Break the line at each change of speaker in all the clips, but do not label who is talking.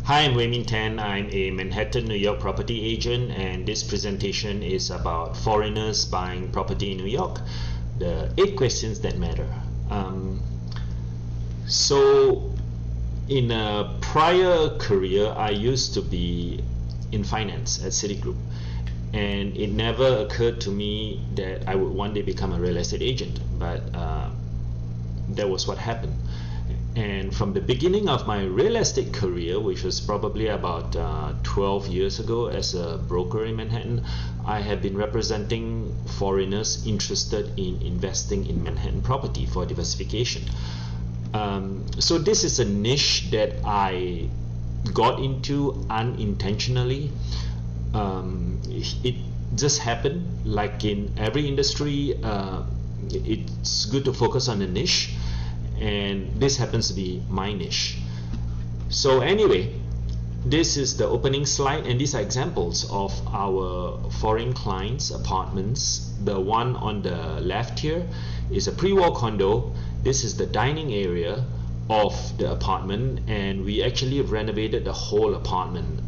Hi, I'm Wei Min. I'm a Manhattan, New York property agent, and this presentation is about foreigners buying property in New York, the 8 questions that matter. So in a prior career, I used to be in finance at Citigroup, and it never occurred to me that I would one day become a real estate agent, but that was what happened. And from the beginning of my real estate career, which was probably about 12 years ago as a broker in Manhattan, I have been representing foreigners interested in investing in Manhattan property for diversification. So this is a niche that I got into unintentionally. It just happened. Like in every industry, it's good to focus on a niche, and this happens to be my niche. So anyway, this is the opening slide, and these are examples of our foreign clients' apartments. The one on the left here is a pre-wall condo. This is the dining area of the apartment, and we actually renovated the whole apartment.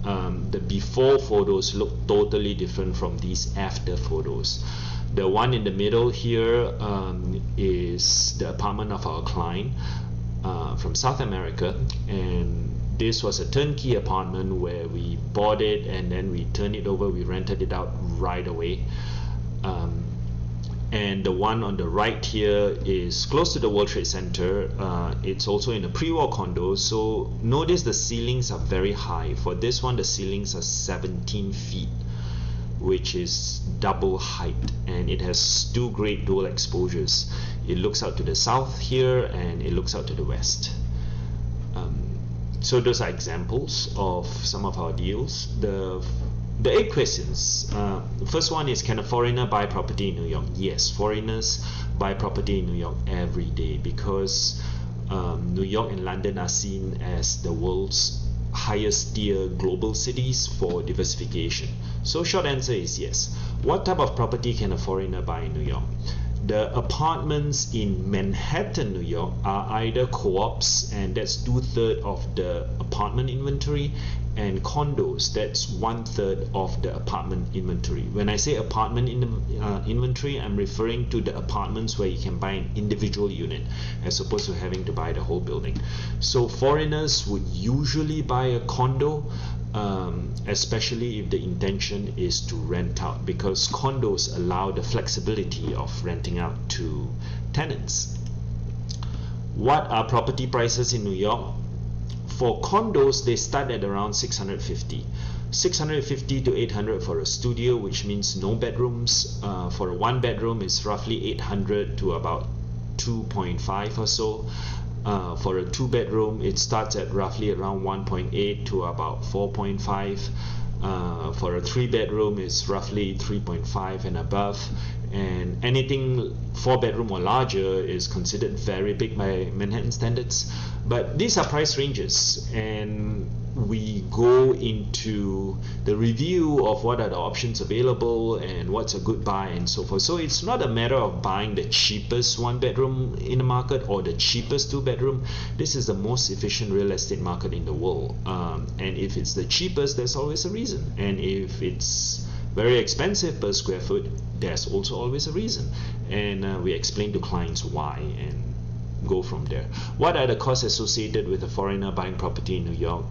The before photos look totally different from these after photos. The one in the middle here is the apartment of our client from South America, and this was a turnkey apartment where we bought it and then we turned it over, we rented it out right away. And the one on the right here is close to the World Trade Center. It's also in a pre-wall condo, so notice the ceilings are very high. For this one, the ceilings are 17 feet, which is double height, and it has 2 great dual exposures. It looks out to the south here and it looks out to the west. So those are examples of some of our deals. The 8 questions. First one is, can a foreigner buy property in New York? Yes, foreigners buy property in New York every day because New York and London are seen as the world's highest tier global cities for diversification. So short answer is yes. What type of property can a foreigner buy in New York? The apartments in Manhattan, New York are either co-ops, and that's 2/3 of the apartment inventory, and condos, that's 1/3 of the apartment inventory. When I say apartment inventory, I'm referring to the apartments where you can buy an individual unit as opposed to having to buy the whole building. So foreigners would usually buy a condo, especially if the intention is to rent out, because condos allow the flexibility of renting out to tenants. What are property prices in New York? For condos, they start at around 650 to 800 for a studio, which means no bedrooms. For a 1 bedroom, it's roughly 800 to about 2.5 or so. For a 2 bedroom, it starts at roughly around 1.8 to about 4.5. For a 3 bedroom, it's roughly 3.5 and above, and anything 4 bedroom or larger is considered very big by Manhattan standards. But these are price ranges, and we go into the review of what are the options available and what's a good buy and so forth. So it's not a matter of buying the cheapest 1 bedroom in the market or the cheapest 2 bedroom. This is the most efficient real estate market in the world, and if it's the cheapest, there's always a reason, and if it's very expensive per square foot, there's also always a reason, and we explain to clients why and go from there. What are the costs associated with a foreigner buying property in New York?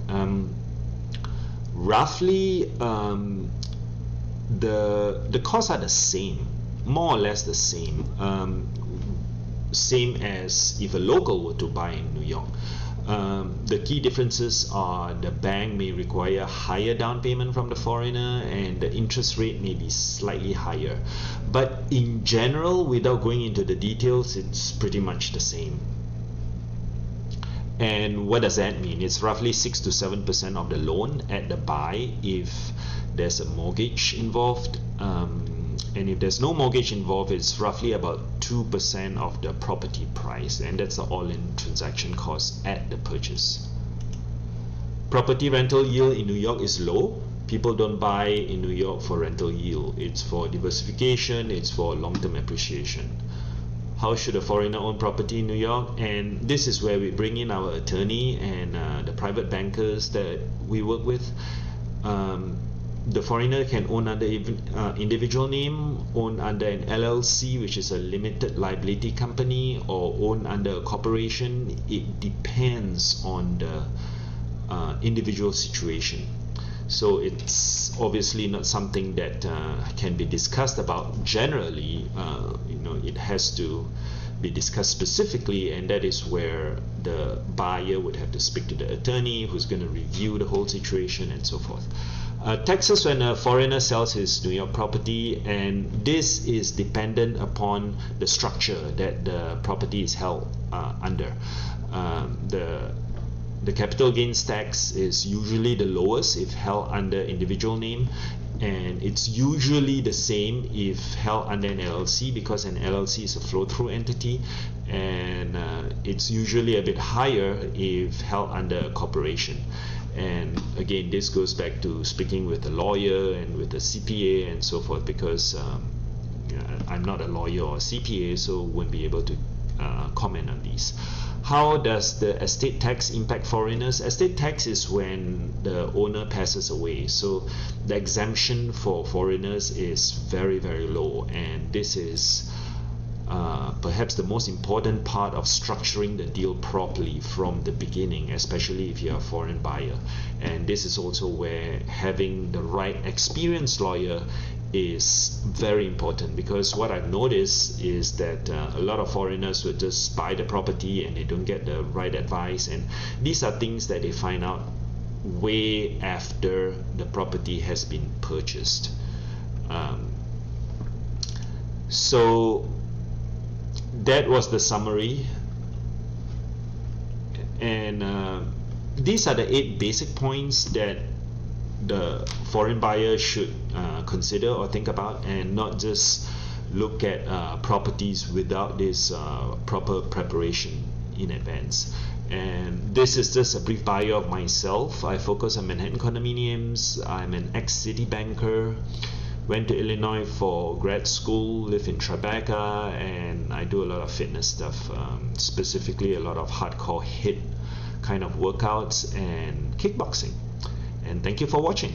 Roughly, the costs are the same, more or less the same, same as if a local were to buy in New York. The key differences are the bank may require higher down payment from the foreigner, and the interest rate may be slightly higher. But in general, without going into the details, it's pretty much the same. And what does that mean? It's roughly 6 to 7% of the loan at the buy if there's a mortgage involved. And if there's no mortgage involved, it's roughly about 2% of the property price, and that's the all-in transaction cost at the purchase. Property rental yield in New York is low. People don't buy in New York for rental yield. It's for diversification, it's for long-term appreciation. how should a foreigner own property in New York, and this is where we bring in our attorney and the private bankers that we work with. The foreigner can own under individual name, own under an LLC, which is a limited liability company, or own under a corporation. It depends on the individual situation. So it's obviously not something that can be discussed about generally. It has to be discussed specifically, and that is where the buyer would have to speak to the attorney who's going to review the whole situation and so forth. Taxes when a foreigner sells his New York property, and this is dependent upon the structure that the property is held under. The capital gains tax is usually the lowest if held under individual name, and it's usually the same if held under an LLC, because an LLC is a flow-through entity, and it's usually a bit higher if held under a corporation. And again, this goes back to speaking with a lawyer and with a CPA and so forth, because I'm not a lawyer or a CPA, so won't be able to comment on these. How does the estate tax impact foreigners? Estate tax is when the owner passes away, so the exemption for foreigners is very, very low, and this is perhaps the most important part of structuring the deal properly from the beginning, especially if you're a foreign buyer. And this is also where having the right experienced lawyer is very important, because what I've noticed is that a lot of foreigners will just buy the property and they don't get the right advice, and these are things that they find out way after the property has been purchased. So that was the summary, and these are the 8 basic points that the foreign buyer should consider or think about, and not just look at properties without this proper preparation in advance. And this is just a brief bio of myself. I focus on Manhattan condominiums. I'm an ex-city banker. Went to Illinois for grad school, live in Tribeca, and I do a lot of fitness stuff, specifically a lot of hardcore HIIT kind of workouts and kickboxing. And thank you for watching.